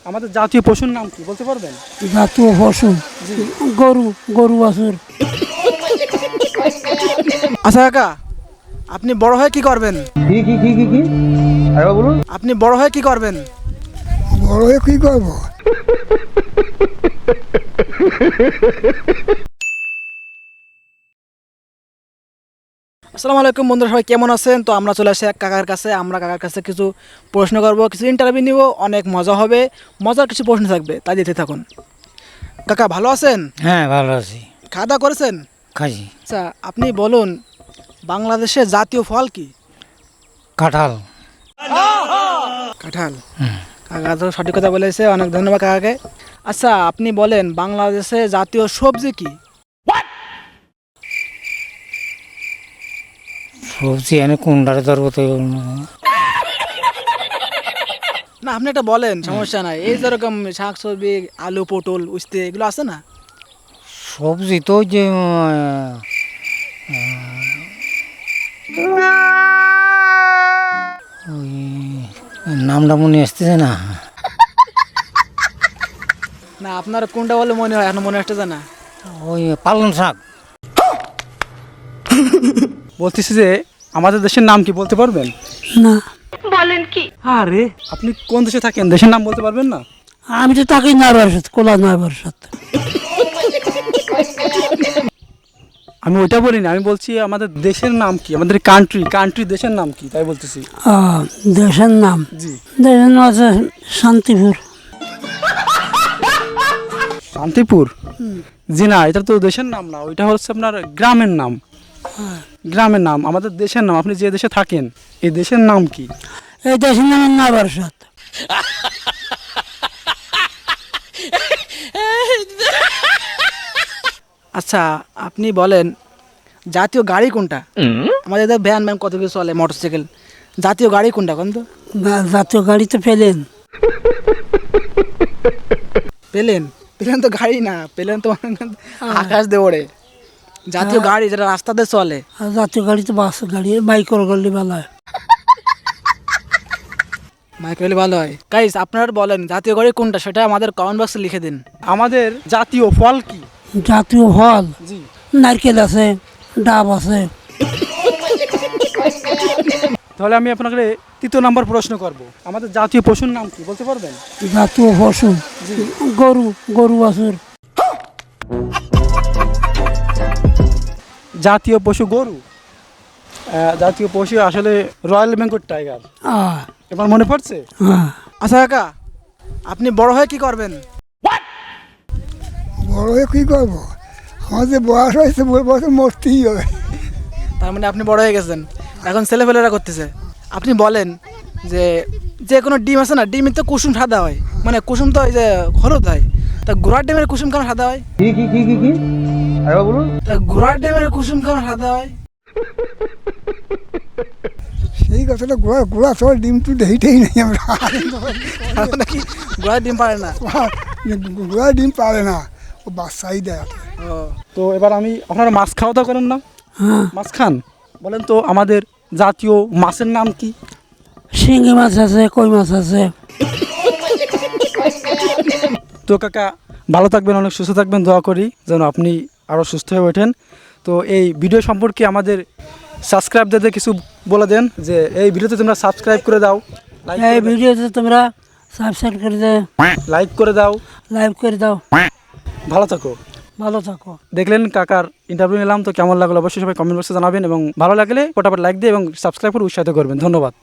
আমাদের জাতীয় পশুর নাম কি বলতে পারবেন? জাতীয় পশু গরু, গরু বাছুর। আচ্ছা কাকা, আপনি বড় হয়ে কি করবেন? কি আরে বলুন। আপনি বড় হয়ে কি করবেন? বড় হয়ে কি করবো? আসসালামু আলাইকুম বন্ধুরা, সবাই কেমন আছেন? তো আমরা চলে আসি এক কাকার কাছে। আমরা কাকার কাছে কিছু প্রশ্ন করব, কিছু ইন্টারভিউ নিব, অনেক মজা হবে, মজার কিছু প্রশ্ন থাকবে, তাই যেতে থাকুন। কাকা ভালো আছেন? হ্যাঁ ভালো আছি, খাওয়া দাওয়া করেছেন? খাইছি। আচ্ছা আপনি বলুন, বাংলাদেশের জাতীয় ফল কি? কাঁঠাল। কাঁঠাল। কাকা তো সঠিক কথা বলেছে, অনেক ধন্যবাদ কাকাকে। আচ্ছা আপনি বলেন, বাংলাদেশের জাতীয় সবজি কি? সবজি এনে কোনটারে ধরবো তো না আপনি একটা বলেন, সমস্যা নাই। এই যেরকম শাক সবজি, আলু পটল উস্তে এগুলো আছে না? সবজি তো যে ওই নামটা মনে আসতেছে না। না আপনার কোনটা বলে মনে হয়, এখন মনে আসতেছে না। ওই পালং শাক। বলতেছি যে আমাদের দেশের নাম কি বলতে পারবেন? না, আরে আপনি কোন দেশে থাকেন, দেশের নাম বলতে পারবেন না? আমি তো তাকে নাইবার সাথে, কোলা নাইবার সাথে। আমি ওইটা বলিনি, আমি বলছি আমাদের দেশের নাম কি, আমাদের কান্ট্রি দেশের নাম কি, তাই বলতেছি। দেশের নাম, জি। দেশের নাম আছে শান্তিপুর। শান্তিপুর? জি না, এটা তো দেশের নাম না, ওইটা হচ্ছে আপনার গ্রামের নাম। গ্রামের নাম, আমাদের দেশের নাম। আপনি যে দেশে থাকেন, এই দেশের নাম কি? এই দেশের নাম নাইবার সাথে। আচ্ছা আপনি বলেন, জাতীয় গাড়ি কোনটা? আমাদের এদের ভ্যান ভ্যান কত কিছু চলে, মোটরসাইকেল। জাতীয় গাড়ি কোনটা কোন তো? জাতীয় গাড়ি তো পেলেন। প্লেন? প্লেন তো গাড়ি না, প্লেন তো আকাশ দিয়ে ওড়ে। জাতীয় গাড়ি যেটা রাস্তাতে চলে। আর জাতীয় গাড়ি তো বাস গাড়ি, বাইকের গাড়ি ভালো হয়। মাইকেল ভালো হয়। গাইস আপনারা বলেন জাতীয় গাড়ি কোনটা, সেটা আমাদের কমেন্ট বক্সে লিখে দিন। আমাদের জাতীয় ফল কি? জাতীয় ফল জি। নারকেল আছে, ডাব আছে। তাহলে আমি আপনাকে তৃতীয় নম্বর প্রশ্ন করব, আমাদের জাতীয় পশুর নাম কি বলতে পারবেন? জাতীয় পশু গরু, গরু বাছুর। জাতীয় পশু গরু? জাতীয় পশু আসলে রয়্যাল বেঙ্গল টাইগার। এবার মনে পড়ছে? আচ্ছা কাকা, আপনি বড় হয়ে কি করবেন? বড় হয়ে কি করবো? আমাদের বয়স হয়েছে, বছর মরতেই হবে। তার মানে আপনি বড় হয়ে গেছেন, এখন ছেলেপেলেরা করতেছে। আপনি বলেন যে যে কোনো ডিম আছে না, ডিমের তো কুসুম সাদা হয়, মানে কুসুম তো ওই যে হলুদ হয়, তা ঘোড়ার ডিমের কুসুম কেন সাদা হয়? কি আরে বলুন। তা ঘোড়ার ডিমের কুসুম কেন সাদা হয়? সেই কথাটা গোড়া গোড়া সব ডিম টু হেইটেই নেই আমরা। নাকি ঘোড়ার ডিম পারে না? গোড়া ডিম পারে না, ও বাচ্চাই দেয়। তো এবার আমি, আপনারা মাছ খাওয়া দাওয়া করেন না? হ্যাঁ, মাছ খান? বলেন তো আমাদের জাতীয় মাছের নাম কি? শিঙি মাছ আছে, কই মাছ আছে। তো কাকা ভালো থাকবেন, অনেক সুস্থ থাকবেন, দোয়া করি যেন আপনি আরও সুস্থ হয়ে ওঠেন। তো এই ভিডিও সম্পর্কে আমাদের সাবস্ক্রাইবদের কিছু বলে দেন, যে এই ভিডিওতে তোমরা সাবস্ক্রাইব করে দাও, এই ভিডিওতে তোমরা সাবস্ক্রাইব করে দাও, লাইক করে দাও, লাইক করে দাও। ভালো থাকো। ভালো থাকো। দেখলেন কাকার ইন্টারভিউ নিলাম, তো কেমন লাগলো অবশ্যই সবাই কমেন্ট বক্সে জানাবেন, এবং ভালো লাগলে ফটাফট লাইক দিয়ে এবং সাবস্ক্রাইব করে উৎসাহিত করবেন। ধন্যবাদ।